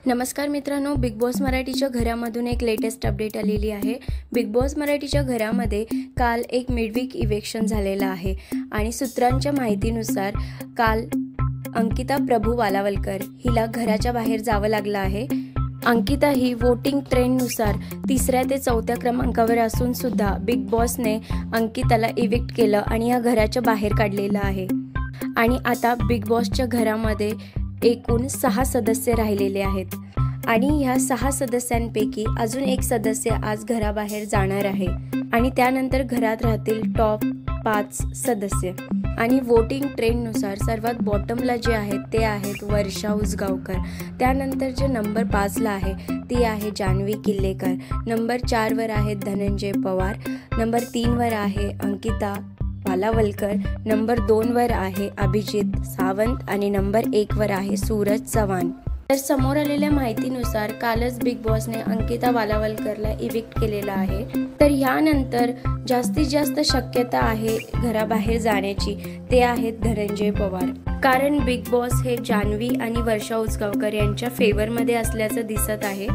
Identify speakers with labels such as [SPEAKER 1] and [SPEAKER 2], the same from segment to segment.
[SPEAKER 1] नमस्कार मित्रांनो, big boss मराठीच्या घरामधून एक लेटेस्ट अपडेट आलेली आहे। बिग बॉस मराठीच्या घरामध्ये काल एक मिडवीक इव्हेक्शन झालेलं आहे आणि सूत्रांच्या माहितीनुसार काल अंकिता प्रभू वालावलकर हिला घराच्या बाहेर जावं लागलं आहे। अंकिता ही वोटिंग ट्रेंडनुसार 3ऱ्या ते 4थ्या क्रमांकावर असून सुद्धा बिग बॉसने अंकिताला इव्हिक्ट केलं आणि या घराच्या बाहेर काढलेलं आहे। आणि आता बिग बॉसच्या घरामध्ये एकूण 6 सदस्य राहिलेले आहेत आणि ह्या 6 सदस्यांपैकी अजून एक सदस्य आज घराबाहेर जाणार आहे आणि त्यानंतर घरात राहतील टॉप 5 सदस्य। आणि वोटिंग ट्रेंडनुसार सर्वात बॉटमला जे आहेत ते आहेत वर्षा उसगावकर, त्यानंतर जे नंबर 5ला आहे ती आहे जान्हवी किल्लेकर, नंबर 4वर आहेत धनंजय पवार, नंबर 3वर आहे अंकिता वालावलकर, नंबर 2वर आहे अभिजित सावंत आणि नंबर 1वर आहे सूरज चव्हाण। तर समोर आलेल्या माहितीनुसार कालच बिग बॉसने अंकिता वालावलकरला इव्हिक्ट केलेला आहे। तर यानंतर जास्तीत जास्त शक्यता आहे घराबाहेर जाण्याची ते आहेत धनंजय पवार, कारण बिग बॉस हे जान्हवी आणि वर्षा उसगावकर यांच्या फेवरमध्ये असल्याचं दिसत आहे।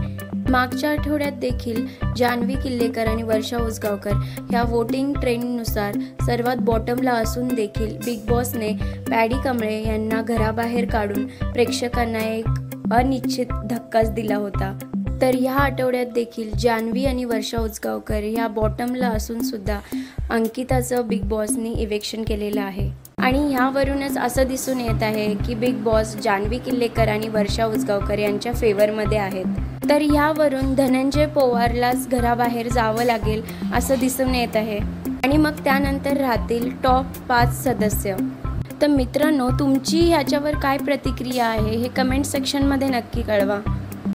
[SPEAKER 1] मागच्या आठवड्यात देखील जान्हवी किल्लेकर आणि वर्षा उसगावकर ह्या वोटिंग ट्रेंडनुसार सर्वात बॉटमला असून देखील बिग बॉसने पॅडी कमळे यांना घराबाहेर काढून प्रेक्षकांना एक अनिश्चित धक्काच दिला होता। तर ह्या आठवड्यात देखील जान्हवी आणि वर्षा उसगावकर ह्या बॉटमला असून सुद्धा अंकिताचं बिग बॉसने इव्हेक्शन केलेलं आहे आणि ह्यावरूनच असं दिसून येत आहे की बिग बॉस जान्हवी किल्लेकर आणि वर्षा उसगावकर यांच्या फेवरमध्ये आहेत। तर ह्यावरून धनंजय पवारलाच घराबाहेर जावं लागेल असं दिसून येत आहे आणि मग त्यानंतर राहतील टॉप 5 सदस्य। तर मित्रांनो, तुमची ह्याच्यावर काय प्रतिक्रिया आहे हे कमेंट सेक्शनमध्ये नक्की कळवा।